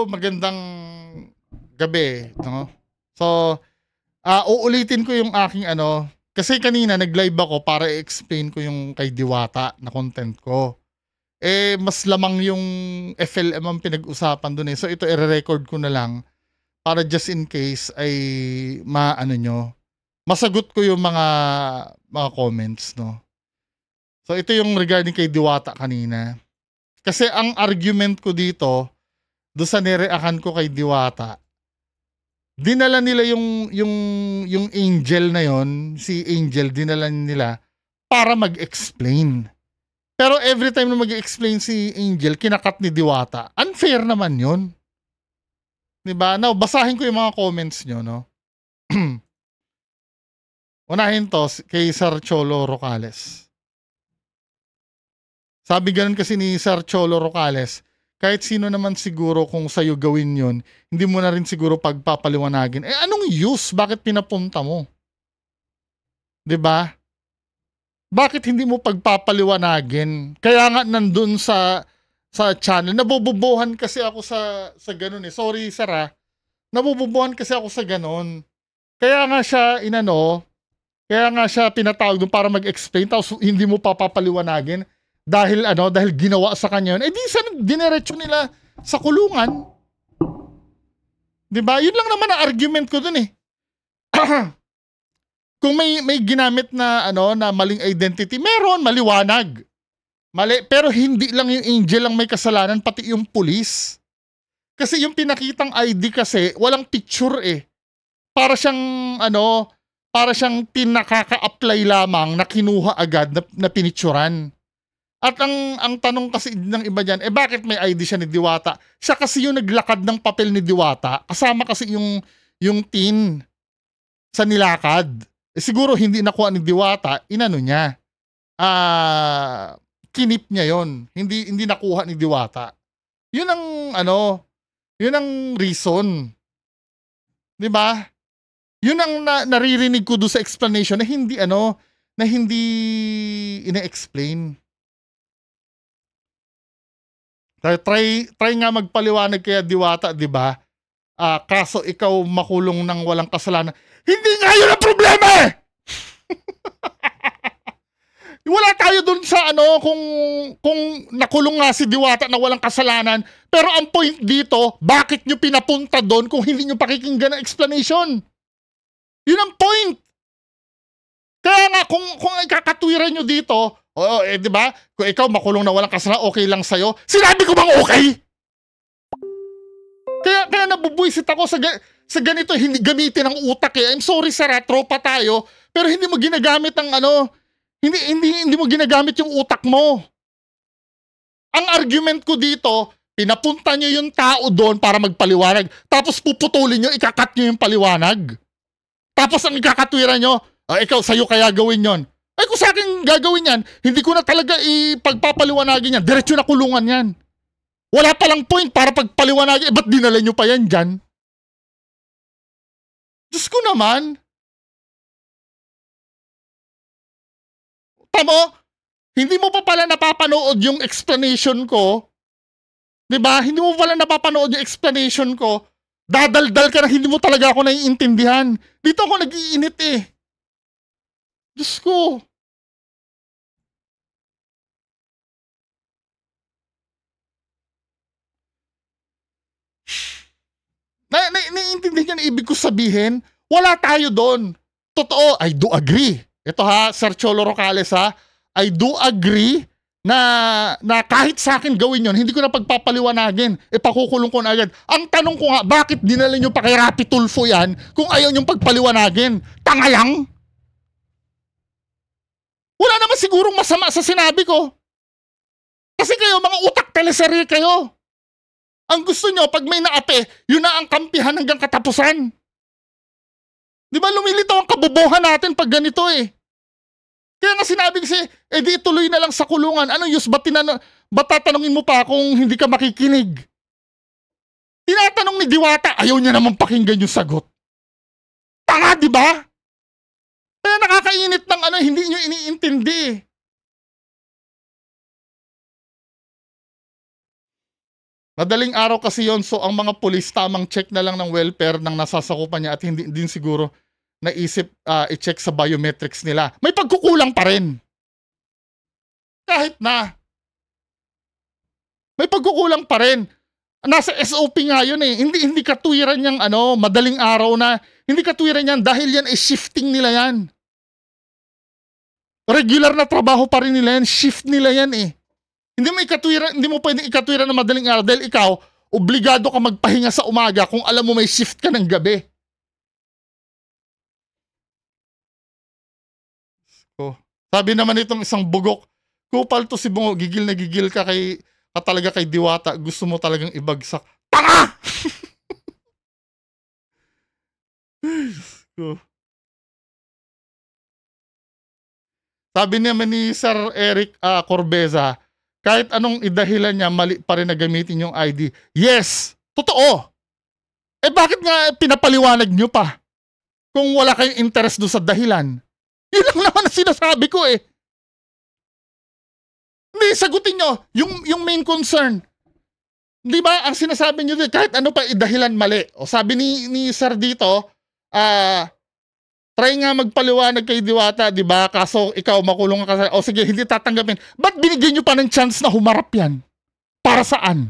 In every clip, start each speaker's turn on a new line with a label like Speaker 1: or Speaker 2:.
Speaker 1: magandang gabi, no? So, uulitin ko yung aking kasi kanina nag-live ako para i-explain ko yung kay Diwata na content ko. Mas lamang yung FLM ang pinag-usapan dun eh. So, ito i-record ko na lang para just in case ay masagot ko yung mga comments, no? So, ito yung regarding kay Diwata kanina. Kasi ang argument ko dito, doon sa nireakan ko kay Diwata, dinala nila yung Angel na yon, si Angel, dinala nila para mag-explain. Pero every time na mag-explain si Angel, kinakat ni Diwata. Unfair naman yun. Diba? Now, basahin ko yung mga comments nyo, no? Unahin to kay Sir Cholo Rocales. Sabi ganun kasi ni Sir Cholo Rocales, kahit sino naman siguro kung sa'yo gawin yun, hindi mo na rin siguro pagpapaliwanagin. Anong use? Bakit pinapunta mo? Diba? Bakit hindi mo pagpapaliwanagin? Kaya nga nandun sa channel, nabububuhan kasi ako sa ganun eh. Sorry sir nabububuhan kasi ako sa ganun. Kaya nga siya pinatawag doon para mag-explain, tapos hindi mo papapaliwanagin. Dahil ginawa sa kanya yun, di sana dinerecho nila sa kulungan. Diba? Yun lang naman ang argument ko dun eh. Kung may ginamit na na maling identity, meron, maliwanag. Mali, pero hindi lang yung Angel ang may kasalanan, pati yung pulis. Kasi yung pinakitang ID kasi walang picture eh. Para siyang pinakaka-apply lamang na kinuha agad na pinicturan. At ang tanong kasi ng iba dyan, bakit may ID siya ni Diwata? Siya kasi yung naglakad ng papel ni Diwata, kasama kasi yung tin sa nilakad. Siguro hindi nakuha ni Diwata, niya. Kinip niya yon. Hindi nakuha ni Diwata. Yun ang reason. 'Di ba? Yun ang naririnig ko do sa explanation na hindi ina-explain. Try nga magpaliwanag kaya Diwata, 'di ba? Kaso ikaw makulong ng walang kasalanan. Hindi nga yun ang problema eh! Wala tayo dun sa kung nakulong nga si Diwata na walang kasalanan. Pero ang point dito, bakit nyo pinapunta doon kung hindi nyo pakikinggan ang explanation? Yun ang point. Kaya nga, kung ikakatwiran nyo dito, di ba? Kung ikaw makulong na walang kasalanan, okay lang sa'yo. Sinabi ko bang okay? Kaya nabubuisit ako sa ganito, hindi gamitin ang utak eh. I'm sorry sir, tropa tayo, pero hindi mo ginagamit ang hindi mo ginagamit yung utak mo. Ang argument ko dito, pinapunta nyo yung tao doon para magpaliwanag, tapos puputulin nyo, ikakat nyo yung paliwanag. Tapos ang ikakatwiran nyo, ikaw, sa'yo kaya gawin yon. Kung sa akin gagawin yan, hindi ko na talaga ipagpapaliwanagin yan. Diretso na kulungan yan. Wala palang point para pagpaliwanagin. Ba't dinala nyo pa yan dyan? Diyos ko naman. Tamo, hindi mo pa pala napapanood yung explanation ko. Diba? Hindi mo pala napapanood yung explanation ko. Dadaldal ka na hindi mo talaga ako naiintindihan. Dito ako nag-iinit eh. Diyos ko. Naiintindihan niya na ibig ko sabihin? Wala tayo doon. Totoo, I do agree. Ito Sir Cholo Rocales I do agree na kahit sa akin gawin yon, hindi ko na pagpapaliwanagin. Pakukulong ko na agad. Ang tanong ko nga, bakit dinala nyo pa kay Rapi Tulfo yan kung ayaw nyong pagpaliwanagin? Tanga lang? Wala naman sigurong masama sa sinabi ko. Kasi kayo, mga utak teleserye kayo. Ang gusto nyo, pag may naape, yun na ang kampihan hanggang katapusan. Di ba lumilitaw ang kabobohan natin pag ganito eh. Kaya nga sinabi kasi, di ituloy na lang sa kulungan. Ano use? Ba't tatanungin mo pa kung hindi ka makikinig? Tinatanong ni Diwata, ayaw niya naman pakinggan yung sagot. Tanga, di ba? Kaya nakakainit ng hindi nyo iniintindi. Madaling araw kasi yon, so ang mga pulis tamang check na lang ng welfare ng nasasakupan niya at hindi din siguro naisip i-check sa biometrics nila. May pagkukulang pa rin. Kahit na. May pagkukulang pa rin. Nasa SOP nga yun eh. Hindi katwiran niyang madaling araw na. Hindi katwiran yan dahil yan ay shifting nila yan. Regular na trabaho pa rin nila yan. Shift nila yan eh. Hindi mo pwedeng ikatwiran na madaling araw dahil ikaw, obligado ka magpahinga sa umaga kung alam mo may shift ka ng gabi. So, sabi naman itong isang bugok, kupal to si Bungo, gigil na gigil ka talaga kay Diwata, gusto mo talagang ibagsak. Tanga! So, sabi naman ni Sir Eric Corbeza, kahit anong idahilan niya, mali pa rin na gamitin yung ID. Yes! Totoo! Bakit nga pinapaliwanag nyo pa? Kung wala kayong interest doon sa dahilan. Yun lang naman ang sinasabi ko eh. Hindi, sagutin nyo. Yung main concern. Di ba, ang sinasabi nyo din, kahit ano pa idahilan mali. O sabi ni Sir dito, try nga magpaliwanag kay Diwata, di ba? Kaso ikaw makulong ka sa... O sige, hindi tatanggapin. Ba't binigyan nyo pa ng chance na humarap yan? Para saan?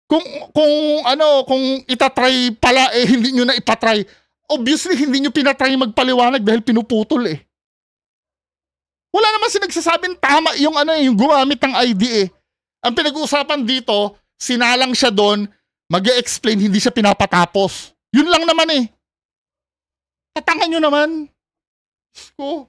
Speaker 1: Kung itatry pala, hindi nyo na ipatry. Obviously, hindi nyo pinatry magpaliwanag dahil pinuputol eh. Wala naman sinagsasabing tama yung yung gumamit ng ID eh. Ang pinag-uusapan dito, sinalang siya doon, mag-e-explain, hindi siya pinapatapos. Yun lang naman eh. Tatangan nyo naman. Ko.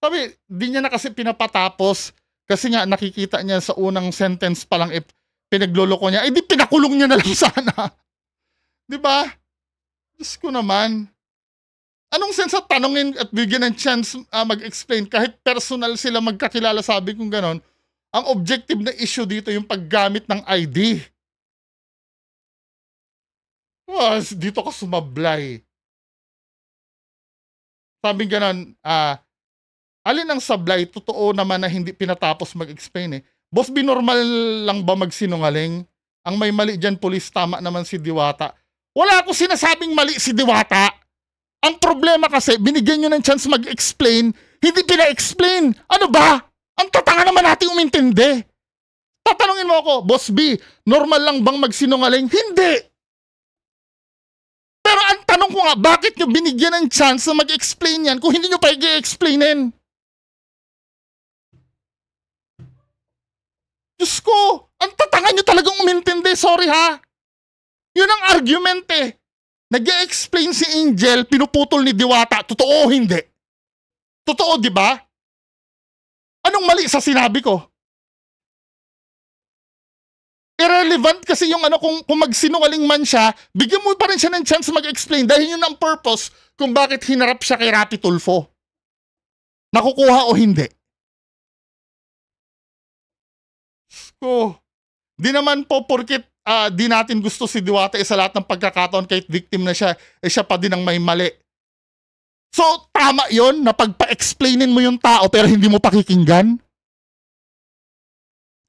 Speaker 1: Sabi, di niya na kasi pinapatapos kasi nga nakikita niya sa unang sentence pa lang pinagloloko niya. Di pinakulong niya na lang sana. Di ba? Diyos ko naman. Anong sense at tanongin at bigyan ng chance mag-explain kahit personal sila magkakilala, sabi kong ganon. Ang objective na issue dito yung paggamit ng ID. Dito ka sumablay. Sabi ganon, alin ang sablay, totoo naman na hindi pinatapos mag-explain eh. Boss, binormal lang ba magsinungaling? Ang may mali dyan, police, tama naman si Diwata. Wala ako sinasabing mali si Diwata. Ang problema kasi, binigyan nyo ng chance mag-explain, hindi pina-explain. Ano ba? Ang tatanga naman natin umintindi. Tatanungin mo ako, Boss B, normal lang bang magsinungaling? Hindi. Pero ang tanong ko nga, bakit nyo binigyan ng chance na mag-explain yan kung hindi nyo pa i-explainin? Diyos ko, ang tatanga nyo talagang umintindi, sorry ha. Yun ang argument eh. Nag-e-explain si Angel, pinuputol ni Diwata, totoo o hindi? Totoo, di ba? Anong mali sa sinabi ko? Irrelevant kasi yung kung magsinungaling man siya, bigyan mo pa rin siya ng chance mag-explain dahil yun ang purpose kung bakit hinarap siya kay Rapi Tulfo. Nakukuha o hindi? Di naman po porket di natin gusto si Diwata sa lahat ng pagkakataon kahit victim na siya, siya pa din ang may mali. So, tama yon na pagpa-explainin mo yung tao pero hindi mo pakikinggan?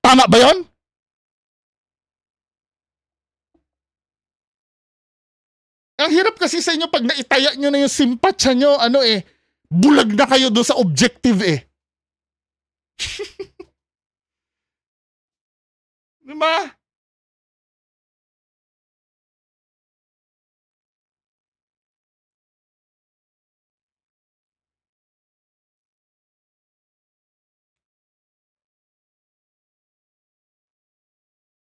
Speaker 1: Tama ba yon? Ang hirap kasi sa inyo pag naitaya nyo na yung simpatsya nyo, bulag na kayo doon sa objective eh. Diba?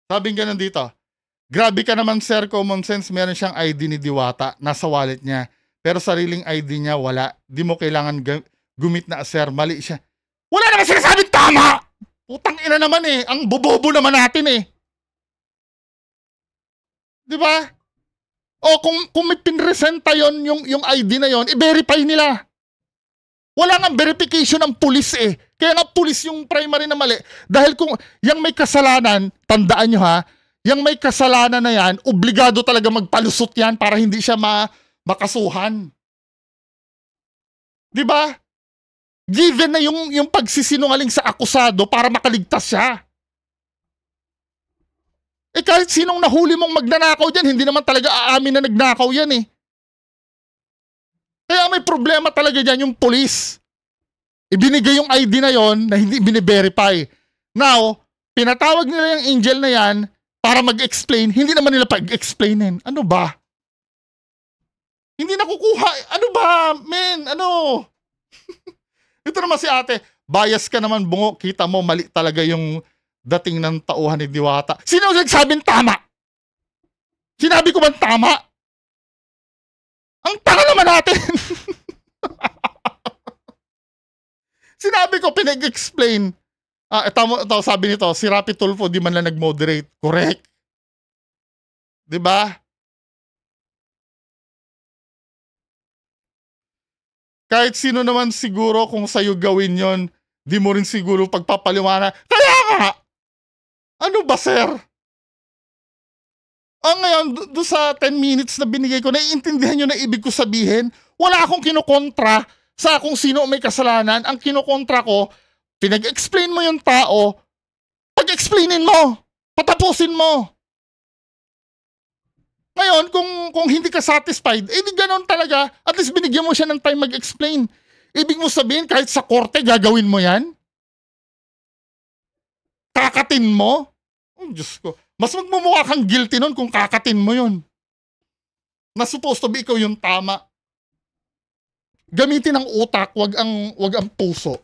Speaker 1: Sabing ganun dito, grabe ka naman sir, common sense, meron siyang ID ni Diwata, nasa wallet niya, pero sariling ID niya wala, di mo kailangan gumit na sir, mali siya. Wala naman sinasabing tama! Putang ina naman eh, ang bobobo naman natin eh. Di ba? O kung may pinresenta yon yung ID na yon, i-verify nila. Wala nga verification ng pulis eh. Kaya nga pulis yung primary na mali. Dahil kung yung may kasalanan, tandaan nyo ha, yung may kasalanan na yan, obligado talaga magpalusot yan para hindi siya makasuhan. Di ba? Given na yung pagsisinungaling sa akusado para makaligtas siya. Kahit sinong nahuli mong magnanakaw dyan, hindi naman talaga aamin na nagnakaw yan eh. Kaya may problema talaga dyan yung police. Ibinigay yung ID na yon na hindi bine-verify. Now, pinatawag nila yung angel na yan para mag-explain, hindi naman nila pag-explainin. Ano ba? Hindi nakukuha. Ano ba? Men, ano? Ito naman si ate, bias ka naman bungo, kita mo mali talaga yung dating ng tauhan ni Diwata. Sino nagsabing tama? Sinabi ko bang tama? Ang tanga naman natin. Sinabi ko, pinag-explain. Ito, sabi nito, si Rapi Tulfo di man lang nag-moderate. Correct. Diba? Kahit sino naman siguro kung sa'yo gawin yon, di mo rin siguro pagpapaliwanag. Kaya nga! Ano ba, sir? Ngayon, doon sa 10 minutes na binigay ko, naiintindihan nyo na ibig ko sabihin? Wala akong kinukontra sa kung sino may kasalanan. Ang kinukontra ko, pinag-explain mo yung tao, pag-explainin mo, patapusin mo. Ngayon, kung hindi ka satisfied, di ganon talaga. At least binigyan mo siya ng time mag-explain. Ibig mo sabihin, kahit sa korte, gagawin mo yan? Kakatin mo? Oh, Diyos ko. Mas magmumukha kang guilty nun kung kakatin mo yun. Na supposed to be ikaw yung tama. Gamitin ang utak, wag ang puso.